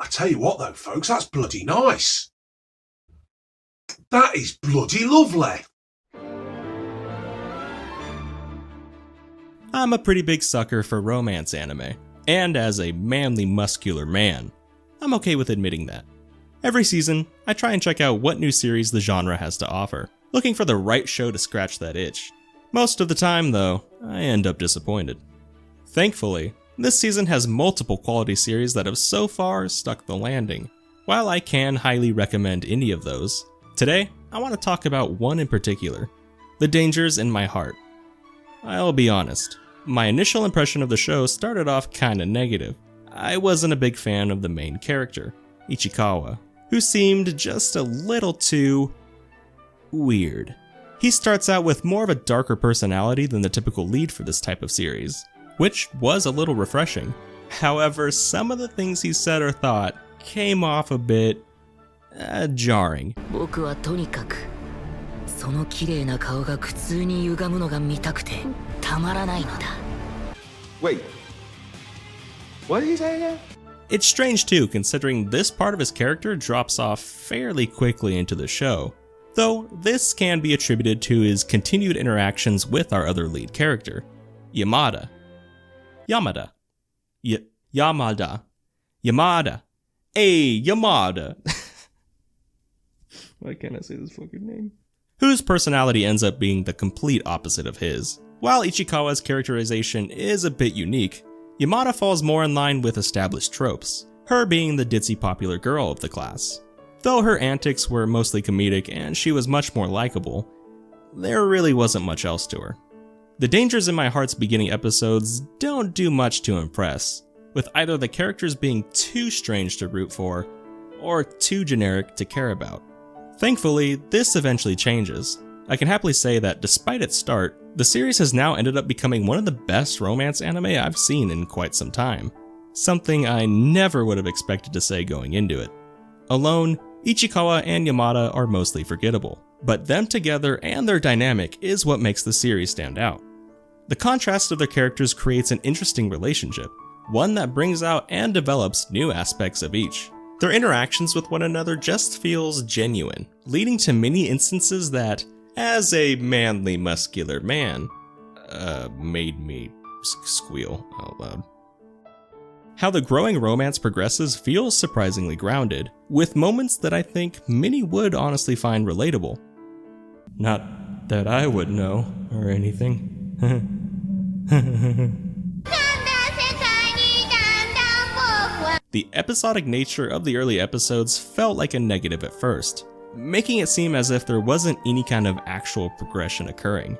I tell you what though, folks, that's bloody nice. That is bloody lovely. I'm a pretty big sucker for romance anime, and as a manly muscular man, I'm okay with admitting that. Every season, I try and check out what new series the genre has to offer, looking for the right show to scratch that itch. Most of the time though, I end up disappointed. Thankfully, this season has multiple quality series that have so far stuck the landing. While I can highly recommend any of those, today I want to talk about one in particular, The Dangers in My Heart. I'll be honest, my initial impression of the show started off kinda negative. I wasn't a big fan of the main character, Ichikawa, who seemed just a little too weird. He starts out with more of a darker personality than the typical lead for this type of series, which was a little refreshing. However, some of the things he said or thought came off a bit jarring. Wait, what did he say again? It's strange too, considering this part of his character drops off fairly quickly into the show, though this can be attributed to his continued interactions with our other lead character, Yamada. Hey, Yamada! Why can't I say this fucking name? Whose personality ends up being the complete opposite of his. While Ichikawa's characterization is a bit unique, Yamada falls more in line with established tropes, her being the ditzy popular girl of the class. Though her antics were mostly comedic and she was much more likable, there really wasn't much else to her. The Dangers in My Heart's beginning episodes don't do much to impress, with either the characters being too strange to root for, or too generic to care about. Thankfully, this eventually changes. I can happily say that despite its start, the series has now ended up becoming one of the best romance anime I've seen in quite some time. Something I never would have expected to say going into it. Alone, Ichikawa and Yamada are mostly forgettable, but them together and their dynamic is what makes the series stand out. The contrast of their characters creates an interesting relationship, one that brings out and develops new aspects of each. Their interactions with one another just feels genuine, leading to many instances that, as a manly muscular man, made me squeal out loud. How the growing romance progresses feels surprisingly grounded, with moments that I think many would honestly find relatable. Not that I would know, or anything. The episodic nature of the early episodes felt like a negative at first, making it seem as if there wasn't any kind of actual progression occurring.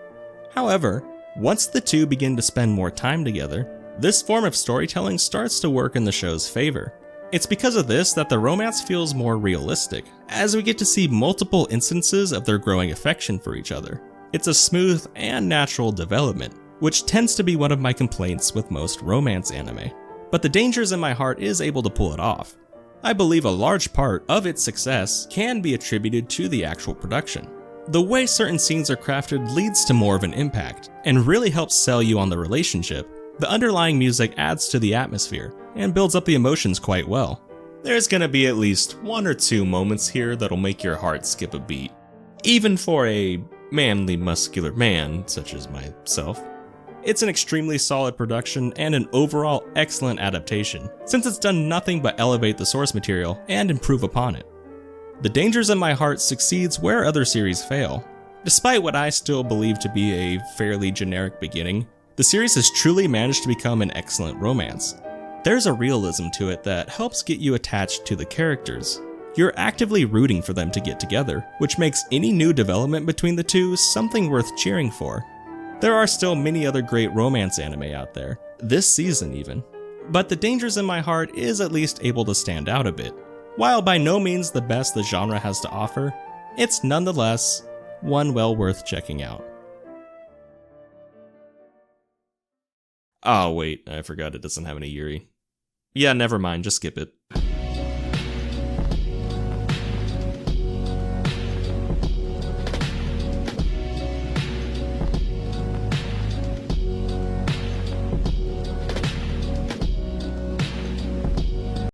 However, once the two begin to spend more time together, this form of storytelling starts to work in the show's favor. It's because of this that the romance feels more realistic, as we get to see multiple instances of their growing affection for each other. It's a smooth and natural development, which tends to be one of my complaints with most romance anime. But The Dangers in My Heart is able to pull it off. I believe a large part of its success can be attributed to the actual production. The way certain scenes are crafted leads to more of an impact, and really helps sell you on the relationship. The underlying music adds to the atmosphere, and builds up the emotions quite well. There's gonna be at least one or two moments here that'll make your heart skip a beat, even for a manly muscular man such as myself. It's an extremely solid production and an overall excellent adaptation, since it's done nothing but elevate the source material and improve upon it. The Dangers in My Heart succeeds where other series fail. Despite what I still believe to be a fairly generic beginning, the series has truly managed to become an excellent romance. There's a realism to it that helps get you attached to the characters. You're actively rooting for them to get together, which makes any new development between the two something worth cheering for. There are still many other great romance anime out there, this season even, but The Dangers in My Heart is at least able to stand out a bit. While by no means the best the genre has to offer, it's nonetheless one well worth checking out. Oh wait, I forgot it doesn't have any Yuri. Yeah, never mind, just skip it.